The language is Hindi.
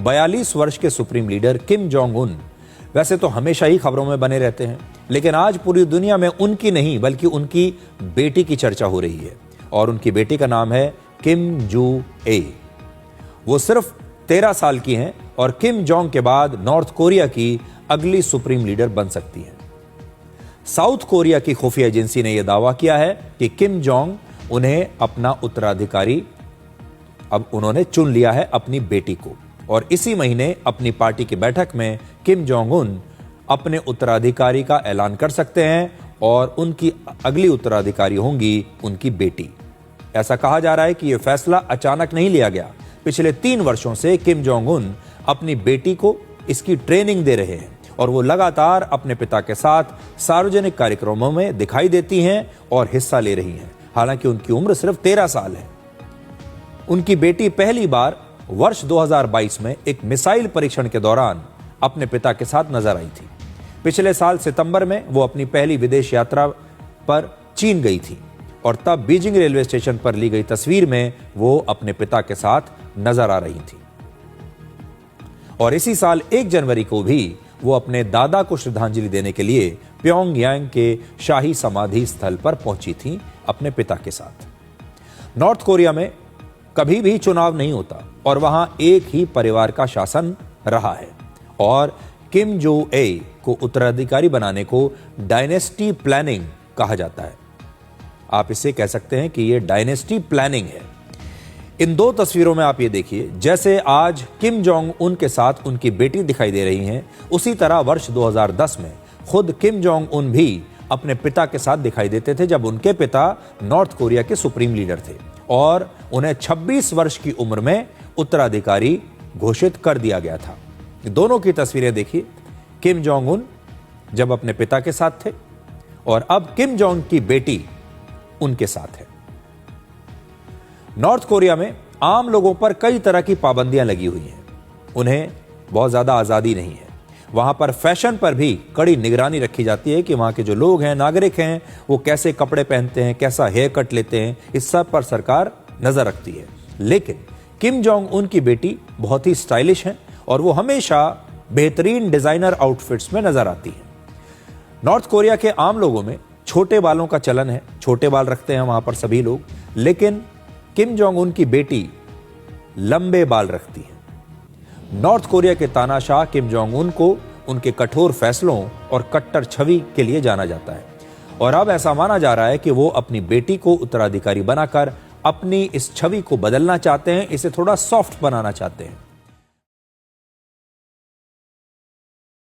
42 वर्ष के supreme leader Kim Jong Un वैसे तो हमेशा ही खबरों में बने रहते हैं, लेकिन आज पूरी दुनिया में उनकी नहीं बल्कि उनकी बेटी की चर्चा हो रही है और उनकी बेटी का नाम है किम जू ए। वो सिर्फ 13 साल की हैं और किम जोंग के बाद नॉर्थ कोरिया की अगली सुप्रीम लीडर बन सकती हैं। साउथ कोरिया की खुफिया एजेंसी ने यह दावा किया है कि किम जोंग उन्हें अपना उत्तराधिकारी अब उन्होंने चुन लिया है अपनी बेटी को, और इसी महीने अपनी पार्टी की बैठक में किम जोंग उन अपने उत्तराधिकारी का ऐलान कर सकते हैं और उनकी अगली उत्तराधिकारी होंगी उनकी बेटी। ऐसा कहा जा रहा है कि यह फैसला अचानक नहीं लिया गया। पिछले 3 वर्षों से किम जोंग उन अपनी बेटी को इसकी ट्रेनिंग दे रहे हैं और वो लगातार अपने पिता के साथ सार्वजनिक कार्यक्रमों में दिखाई देती हैं और हिस्सा ले रही हैं। हालांकि उनकी उम्र सिर्फ 13 साल है। उनकी बेटी पहली बार वर्ष 2022 में एक मिसाइल परीक्षण के दौरान अपने पिता के साथ नजर आई थी। पिछले साल सितंबर में वो अपनी पहली विदेश यात्रा पर चीन गई थी और तब बीजिंग रेलवे स्टेशन पर ली गई तस्वीर में वो अपने पिता के साथ नजर आ रही थी। और इसी साल 1 जनवरी को भी वो अपने दादा को श्रद्धांजलि देने के लिए प्योंगयांग के शाही समाधि स्थल पर पहुंची थी अपने पिता के साथ। नॉर्थ कोरिया में कभी भी चुनाव नहीं होता और वहां एक ही परिवार का शासन रहा है और किम जो ए को उत्तराधिकारी बनाने को डायनेस्टी प्लानिंग कहा जाता है। आप इसे कह सकते हैं कि यह डायनेस्टी प्लानिंग है। इन 2 तस्वीरों में आप ये देखिए, जैसे आज किम जोंग उन के साथ उनकी बेटी दिखाई दे रही हैं, उसी तरह वर्ष 2010 में खुद किम जोंग उन भी अपने पिता के साथ दिखाई देते थे जब उनके पिता नॉर्थ कोरिया के सुप्रीम लीडर थे और उन्हें 26 वर्ष की उम्र में उत्तराधिकारी घोषित कर दिया गया था। दोनों की तस्वीरें देखिए, किम जोंग उन जब अपने पिता के साथ थे और अब किम जोंग की बेटी उनके साथ है। नॉर्थ कोरिया में आम लोगों पर कई तरह की पाबंदियां लगी हुई हैं। उन्हें बहुत ज्यादा आजादी नहीं है। वहां पर फैशन पर भी कड़ी निगरानी रखी जाती है कि वहां के जो लोग हैं, नागरिक हैं, वो कैसे कपड़े पहनते हैं, कैसा हेयर कट लेते हैं, इस सब पर सरकार नजर रखती है। लेकिन किम जोंग उन की बेटी बहुत ही स्टाइलिश हैं और वो हमेशा बेहतरीन डिजाइनर आउटफिट्स में नजर आती है। नॉर्थ कोरिया के आम लोगों में छोटे बालों का चलन है, छोटे बाल रखते हैं वहां पर सभी लोग, लेकिन किम जोंग उन की बेटी लंबे बाल रखती है। नॉर्थ कोरिया के तानाशाह किम जोंग उन को उनके कठोर फैसलों और कट्टर छवि के लिए जाना जाता है और अब ऐसा माना जा रहा है कि वो अपनी बेटी को उत्तराधिकारी बनाकर अपनी इस छवि को बदलना चाहते हैं, इसे थोड़ा सॉफ्ट बनाना चाहते हैं।